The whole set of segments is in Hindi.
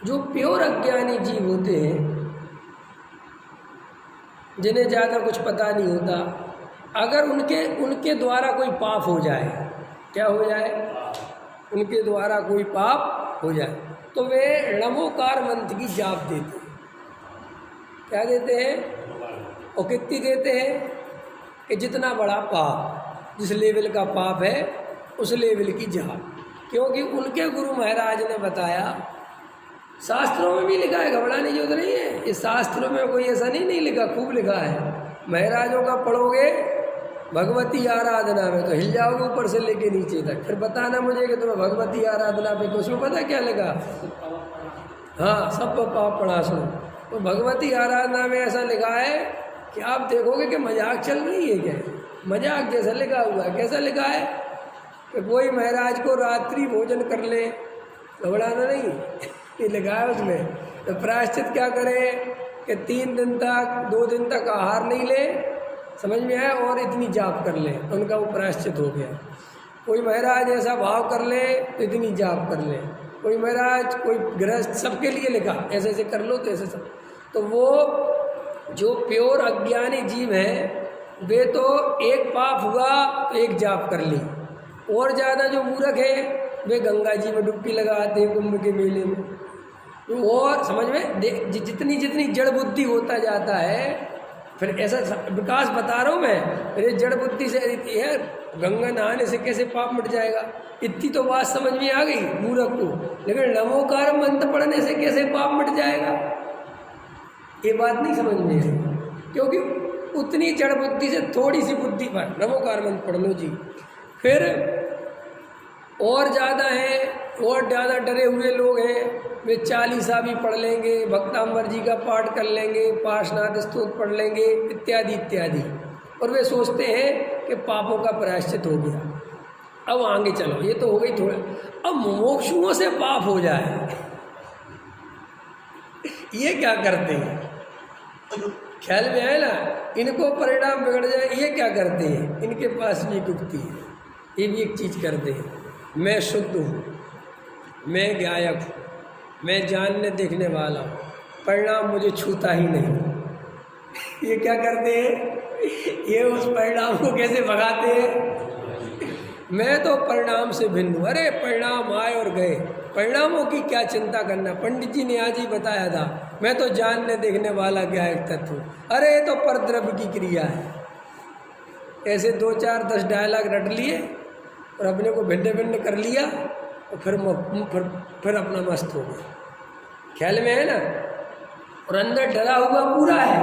जो प्योर अज्ञानी जीव होते हैं, जिन्हें ज़्यादा कुछ पता नहीं होता, अगर उनके द्वारा कोई पाप हो जाए, क्या हो जाए, उनके द्वारा कोई पाप हो जाए, तो वे नमोकार मंत्र की जाप देते हैं। क्या देते हैं? और कितनी देते हैं कि जितना बड़ा पाप, जिस लेवल का पाप है उस लेवल की जाप। क्योंकि उनके गुरु महाराज ने बताया, शास्त्रों में भी लिखा है, घबराने की जरूरत नहीं है, इस शास्त्रों में कोई ऐसा नहीं लिखा, खूब लिखा है। महाराजों का पढ़ोगे भगवती आराधना में तो हिल जाओगे ऊपर से लेके नीचे तक। फिर बताना मुझे कि तुम्हें भगवती आराधना पे कुछ में पता क्या लिखा? हाँ, सब पाप पढ़ा सुनो। तो भगवती आराधना में ऐसा लिखा है कि आप देखोगे कि मजाक चल रही है क्या, मजाक जैसा लिखा हुआ है। कैसा लिखा है कि कोई महाराज को रात्रि भोजन कर ले, घबराना नहीं, ये लिखा है उसमें। तो प्रायश्चित क्या करे कि 3 दिन तक 2 दिन तक आहार नहीं ले, समझ में आया, और इतनी जाप कर ले, उनका वो प्रायश्चित हो गया। कोई महाराज ऐसा भाव कर ले तो इतनी जाप कर ले, कोई महाराज, कोई गृहस्थ, सबके लिए लिखा ऐसे ऐसे कर लो तो ऐसे सब। तो वो जो प्योर अज्ञानी जीव हैं वे तो एक पाप हुआ तो एक जाप कर ली, और ज़्यादा जो मूर्ख है वे गंगा जी में डुबकी लगाते हैं कुंभ के मेले में। और समझ में जितनी जितनी जड़ बुद्धि होता जाता है, फिर ऐसा विकास बता रहा हूँ मैं, फिर जड़ बुद्धि से यार गंगा नहाने से कैसे पाप मिट जाएगा, इतनी तो बात समझ में आ गई मूर्ख को। लेकिन नमोकार मंत्र पढ़ने से कैसे पाप मिट जाएगा, ये बात नहीं समझ में आई। क्योंकि उतनी जड़ बुद्धि से थोड़ी सी बुद्धि पर नमोकार मंत्र पढ़ लो जी। फिर और ज़्यादा है, और ज़्यादा डरे हुए लोग हैं, वे 40 भी पढ़ लेंगे, भक्तांबर जी का पाठ कर लेंगे, पार्श्वनाथ स्तोत्र पढ़ लेंगे, इत्यादि इत्यादि, और वे सोचते हैं कि पापों का प्रायश्चित हो गया। अब आगे चलो, ये तो हो गई थोड़ा, अब मोक्षुओं से पाप हो जाए, ये क्या करते हैं? ख्याल में आए ना, इनको परिणाम बिगड़ जाए, ये क्या करते हैं? इनके पास भी युक्ति है, ये भी एक चीज़ करते हैं। मैं शुद्ध हूँ, मैं गायक हूँ, मैं जानने देखने वाला हूँ, परिणाम मुझे छूता ही नहीं। ये क्या करते हैं? ये उस परिणाम को कैसे भगाते हैं? मैं तो परिणाम से भिन्न हूँ। अरे परिणाम आए और गए, परिणामों की क्या चिंता करना। पंडित जी ने आज ही बताया था, मैं तो जानने देखने वाला गायक तत्व हूँ। अरे ये तो परद्रव्य की क्रिया है। ऐसे 2 4 10 डायलॉग रट लिए और अपने को भिन्न भिन्न कर लिया, और फिर अपना मस्त हो गया। ख्याल में है ना? और अंदर डरा हुआ पूरा है,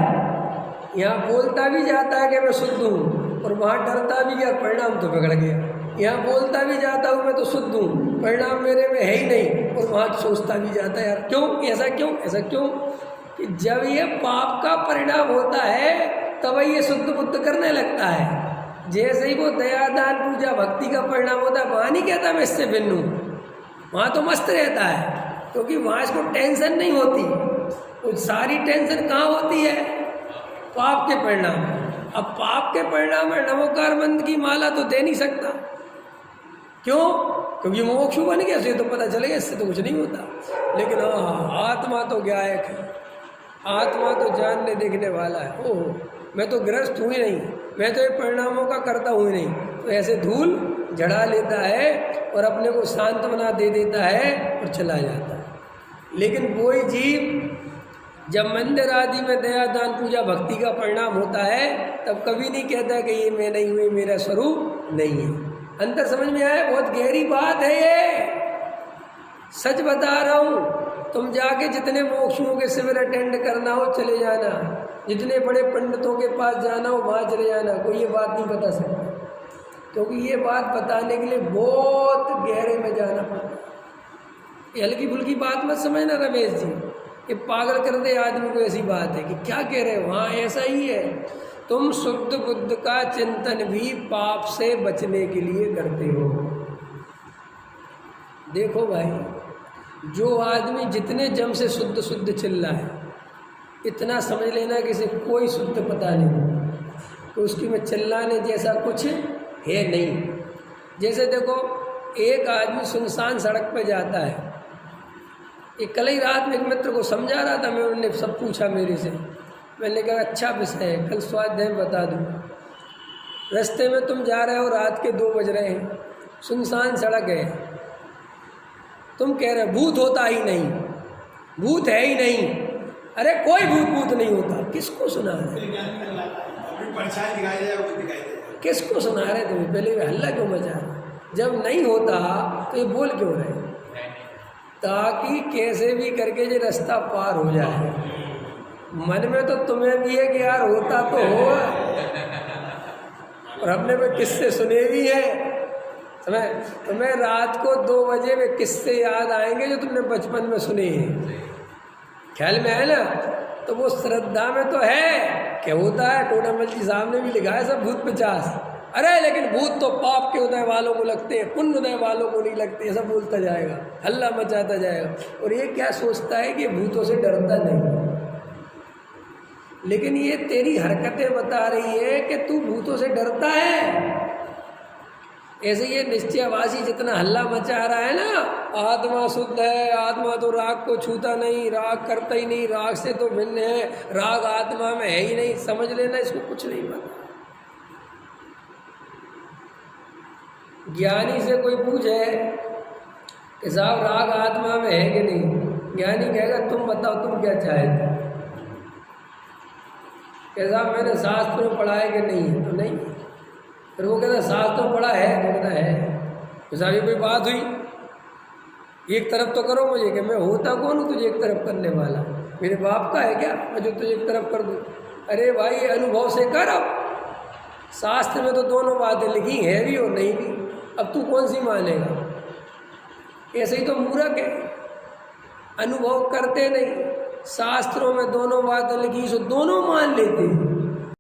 यहाँ बोलता भी जाता है कि मैं शुद्ध हूँ, और वहाँ डरता भी गया, परिणाम तो बिगड़ गया। यहाँ बोलता भी जाता हूँ मैं तो शुद्ध हूँ, परिणाम मेरे में है ही नहीं, और वहाँ सोचता भी जाता है यार क्यों, ऐसा क्यों, ऐसा क्यों? कि जब ये पाप का परिणाम होता है तब ये शुद्ध बुद्ध करने लगता है। जैसे ही वो दया दान पूजा भक्ति का परिणाम होता है, वहाँ नहीं कहता मैं इससे भिन्न हूँ, वहाँ तो मस्त रहता है, क्योंकि वहाँ इसको टेंशन नहीं होती। तो सारी टेंशन कहाँ होती है? पाप के परिणाम। अब पाप के परिणाम में नमोकार मंत्र की माला तो दे नहीं सकता। क्यों? क्योंकि मोक्ष बन गया, तो पता चलेगा इससे तो कुछ नहीं होता। लेकिन हाँ, आत्मा तो गायक है, आत्मा तो जानने देखने वाला है। ओह, मैं तो ग्रस्त हूँ ही नहीं, मैं तो ये परिणामों का करता हूँ ही नहीं, तो ऐसे धूल झड़ा लेता है और अपने को सांत्वना दे देता है और चला जाता है। लेकिन कोई जीव जब मंदिर आदि में दया दान पूजा भक्ति का परिणाम होता है, तब कभी नहीं कहता कि ये मैं नहीं हुई, मेरा स्वरूप नहीं है। अंतर समझ में आया? बहुत गहरी बात है ये, सच बता रहा हूँ। तुम जाके जितने मोक्षुओं के शिविर अटेंड करना हो चले जाना, जितने बड़े पंडितों के पास जाना हो वहाँ चले जाना, कोई ये बात नहीं बता सकता, क्योंकि ये बात बताने के लिए बहुत गहरे में जाना पड़ता है। हल्की फुल्की बात मत समझना रमेश जी, ये पागल कर दे आदमी को। ऐसी बात है कि क्या कह रहे हो? हाँ ऐसा ही है। तुम शुद्ध बुद्ध का चिंतन भी पाप से बचने के लिए करते हो। देखो भाई, जो आदमी जितने जम से शुद्ध शुद्ध चिल्ला है, इतना समझ लेना कि इसे कोई शुद्ध पता नहीं, तो उसकी में चिल्लाने जैसा कुछ है नहीं। जैसे देखो, एक आदमी सुनसान सड़क पर जाता है, ये कल ही रात में एक मित्र को समझा रहा था मैं, उन्होंने सब पूछा मेरे से, मैंने कहा अच्छा विषय है, कल स्वाध्याय में बता दूँ। रास्ते में तुम जा रहे हो, रात के 2 बज रहे हैं, सुनसान सड़क है, तुम कह रहे भूत होता ही नहीं, भूत है ही नहीं। अरे कोई भूत नहीं होता, किसको सुना रहे, किसको सुना रहे तुम्हें? पहले हल्ला क्यों मचा रहे? जब नहीं होता तो ये बोल क्यों रहे? ताकि कैसे भी करके ये रास्ता पार हो जाए। मन में तो तुम्हें भी है कि यार होता तो हो, और हमने में किस्से सुने भी है। तुम्हें रात को 2 बजे में किस्से याद आएंगे जो तुमने बचपन में सुने हैं, ख्याल में है ना? तो वो श्रद्धा में तो है क्या होता है। टोडामल जी साहब ने भी लिखा है सब भूत 50। अरे लेकिन भूत तो पाप के उदय वालों को लगते हैं, पुण्य उदय वालों को नहीं लगते, सब बोलता जाएगा, हल्ला मचाता जाएगा। और ये क्या सोचता है कि भूतों से डरता नहीं, लेकिन ये तेरी हरकतें बता रही है कि तू भूतों से डरता है। ऐसे ये निश्चयवासी जितना हल्ला मचा रहा है ना, आत्मा शुद्ध है, आत्मा तो राग को छूता नहीं, राग करता ही नहीं, राग से तो भिन्न है, राग आत्मा में है ही नहीं, समझ लेना इसको कुछ नहीं पता। ज्ञानी से कोई पूछे कि साहब राग आत्मा में है कि नहीं, ज्ञानी कहेगा तुम बताओ तुम क्या चाहते, कि साहब मैंने शास्त्र में पढ़ा है कि नहीं है, तो नहीं। फिर वो कहता शास्त्र में पढ़ा है, तो कहता है। तो साहब ये कोई बात हुई, एक तरफ तो करो मुझे कि मैं होता कौन हूँ तुझे एक तरफ करने वाला, मेरे बाप का है क्या मैं जो तुझे एक तरफ कर दूँ? अरे भाई अनुभव से कर। अब शास्त्र में तो दोनों बातें लिखी है भी और नहीं भी, अब तू कौन सी मानेगा? ऐसे ही तो मूर्ख है, अनुभव करते नहीं। शास्त्रों में दोनों बातें लिखी सो दोनों मान लेते हैं,